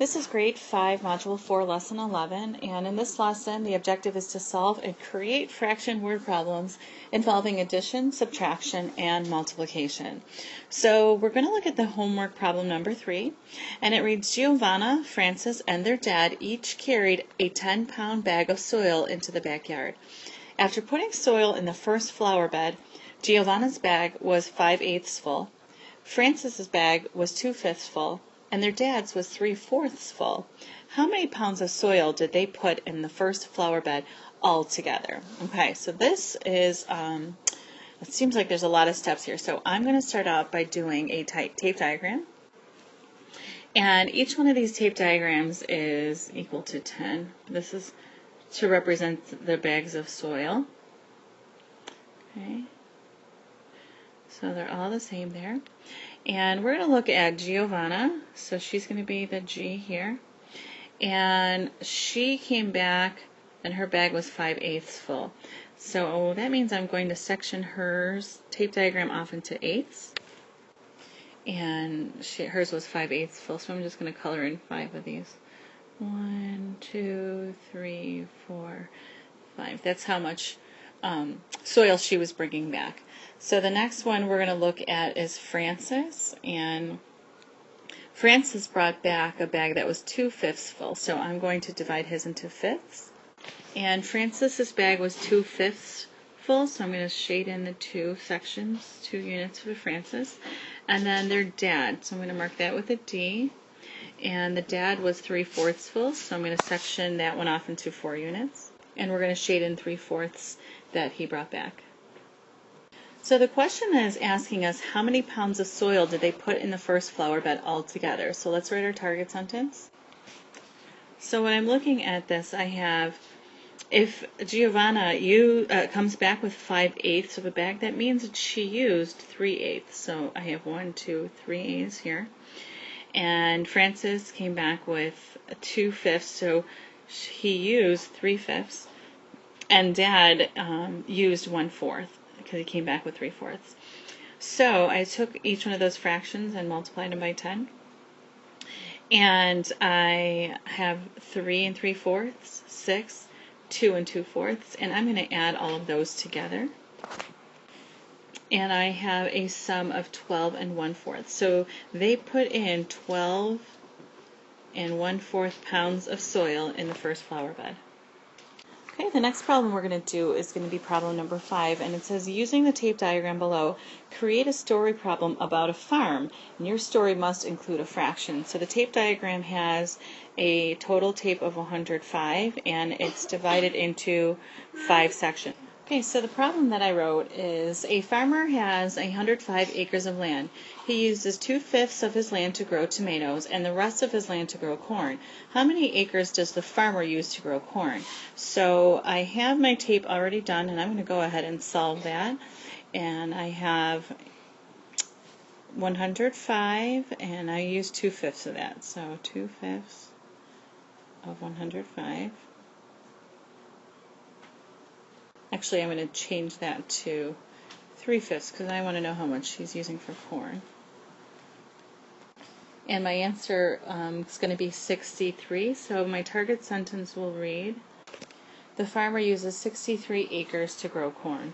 This is grade 5, module 4, lesson 11, and in this lesson the objective is to solve and create fraction word problems involving addition, subtraction, and multiplication. So we're going to look at the homework problem number 3, and it reads, Giovanna, Francis, and their dad each carried a 10-pound bag of soil into the backyard. After putting soil in the first flower bed, Giovanna's bag was 5/8 full, Francis's bag was 2/5 full, and their dad's was 3/4 full. How many pounds of soil did they put in the first flower bed all together? Okay, so this is, it seems like there's a lot of steps here. So I'm going to start out by doing a tape diagram. And each one of these tape diagrams is equal to 10. This is to represent the bags of soil. Okay, so they're all the same there. And we're going to look at Giovanna, so she's going to be the G here, and she came back and her bag was 5/8 full. So that means I'm going to section her tape diagram off into eighths, and hers was 5/8 full, so I'm just going to color in 5 of these. 1, 2, 3, 4, 5. That's how much soil she was bringing back. So the next one we're going to look at is Francis, and Francis brought back a bag that was 2/5 full, so I'm going to divide his into fifths. And Francis's bag was 2/5 full, so I'm going to shade in the 2 sections, 2 units for Francis. And then their dad, so I'm going to mark that with a D. And the dad was 3/4 full, so I'm going to section that one off into 4 units. And we're going to shade in 3/4 that he brought back. So the question is asking us how many pounds of soil did they put in the first flower bed all together. So let's write our target sentence. So when I'm looking at this, I have, if Giovanna comes back with 5/8 of a bag, that means that she used 3/8. So I have 1, 2, 3 A's here. And Francis came back with 2/5, so he used 3/5. And Dad used 1/4. Because he came back with 3/4. So I took each one of those fractions and multiplied them by 10. And I have 3 3/4, 6, 2 2/4, and I'm going to add all of those together. And I have a sum of 12 1/4. So they put in 12 1/4 pounds of soil in the first flower bed. Okay, the next problem we're going to do is going to be problem number 5, and it says, using the tape diagram below, create a story problem about a farm, and your story must include a fraction. So the tape diagram has a total tape of 105, and it's divided into 5 sections. Okay, so the problem that I wrote is, a farmer has 105 acres of land. He uses 2/5 of his land to grow tomatoes and the rest of his land to grow corn. How many acres does the farmer use to grow corn? So I have my tape already done, and I'm going to go ahead and solve that. And I have 105, and I use 2/5 of that. So 2/5 of 105. Actually, I'm going to change that to 3/5 because I want to know how much she's using for corn. And my answer is going to be 63. So my target sentence will read, the farmer uses 63 acres to grow corn.